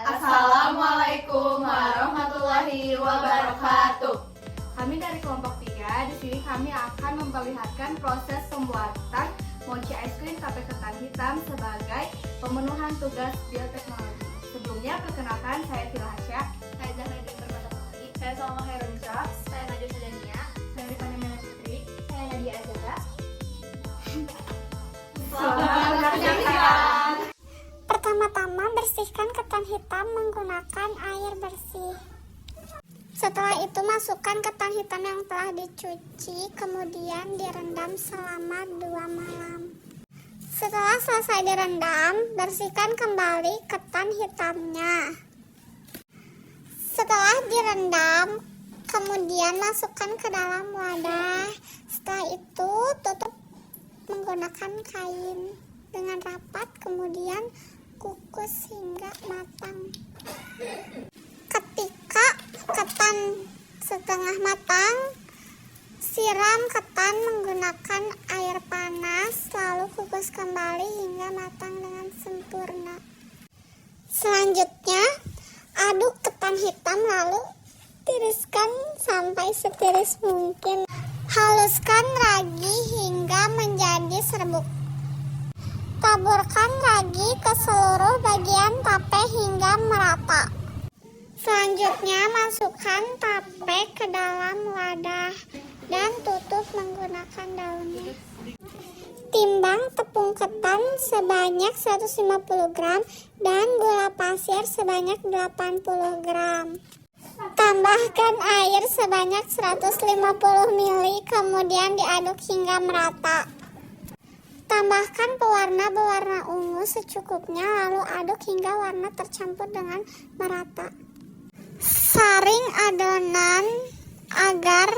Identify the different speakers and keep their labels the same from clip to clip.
Speaker 1: Assalamualaikum warahmatullahi wabarakatuh.
Speaker 2: Kami dari kelompok 3, di sini kami akan memperlihatkan proses pembuatan mochi es krim tape ketan hitam sebagai pemenuhan tugas bioteknologi. Sebelumnya, perkenalkan saya Filhasya.
Speaker 1: Saya Zahra Permata. Saya Salma Khairunisa. Saya Najwa Sadania.
Speaker 2: Saya Rifani Mena Fitri.
Speaker 1: Saya Nadia Azara.
Speaker 2: Selamat menyaksikan.
Speaker 3: Pertama-tama bersihkan ketan hitam menggunakan air bersih. Setelah itu masukkan ketan hitam yang telah dicuci, kemudian direndam selama 2 malam. Setelah selesai direndam, bersihkan kembali ketan hitamnya. Setelah direndam, kemudian masukkan ke dalam wadah. Setelah itu tutup menggunakan kain dengan rapat, kemudian kukus hingga matang. Ketika ketan setengah matang, siram ketan menggunakan air panas, lalu kukus kembali hingga matang dengan sempurna. Selanjutnya, aduk ketan hitam lalu tiriskan sampai setiris mungkin. Haluskan ragi hingga menjadi serbuk. Taburkan ragi ke seluruh bagian tape hingga merata. Selanjutnya, masukkan tape ke dalam wadah dan tutup menggunakan daunnya. Timbang tepung ketan sebanyak 150 gram dan gula pasir sebanyak 80 gram. Tambahkan air sebanyak 150 ml, kemudian diaduk hingga merata. Tambahkan pewarna berwarna ungu secukupnya, lalu aduk hingga warna tercampur dengan merata. Saring adonan agar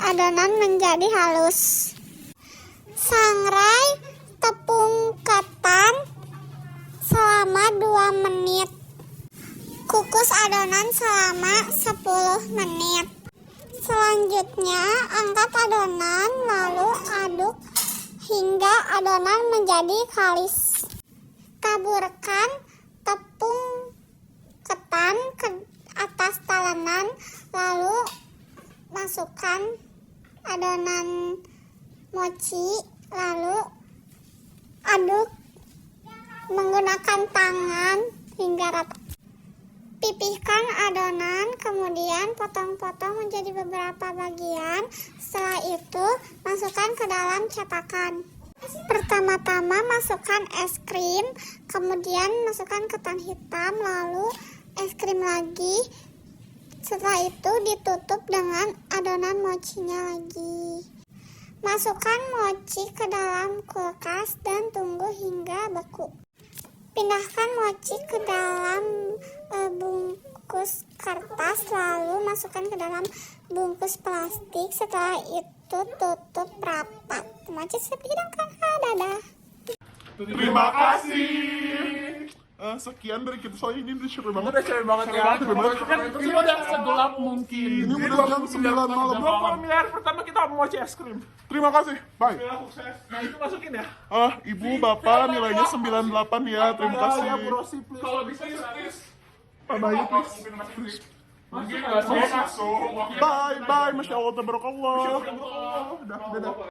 Speaker 3: adonan menjadi halus. Sangrai tepung ketan selama 2 menit. Kukus adonan selama 10 menit. Selanjutnya, angkat adonan lalu aduk hingga adonan menjadi kalis. Taburkan tepung ketan ke atas talenan, lalu masukkan adonan mochi, lalu aduk menggunakan tangan hingga rata. Pipihkan adonan, kemudian potong-potong menjadi beberapa bagian. Setelah itu, masukkan ke dalam cetakan. Pertama-tama masukkan es krim, kemudian masukkan ketan hitam, lalu es krim lagi. Setelah itu ditutup dengan adonan mochinya lagi. Masukkan mochi ke dalam kulkas dan tunggu hingga beku. Pindahkan mochi ke dalam bungkus kertas, lalu masukkan ke dalam bungkus plastik. Setelah itu tutup rapat. Mochi siap dihidangkan. Dadah.
Speaker 4: Terima kasih. Sekian dari kita, soalnya ini udah capek banget.
Speaker 5: Udah capek banget ya. Ini udah segelap mungkin.
Speaker 4: Ini udah jam 9 malam.
Speaker 5: Berapa miliar pertama kita mau mochi es krim.
Speaker 4: Terima kasih. Bye.
Speaker 5: Nah itu masukin ya.
Speaker 4: Ibu, bapak nilainya 98 ya. Terima kasih.
Speaker 5: Ya, Bu Rosi, please. Kalau bisa please.
Speaker 4: Pak Bayu, please.
Speaker 5: Mungkin nggak sih?
Speaker 4: Bye, bye. Masya Allah, tabarakallah. Dadah.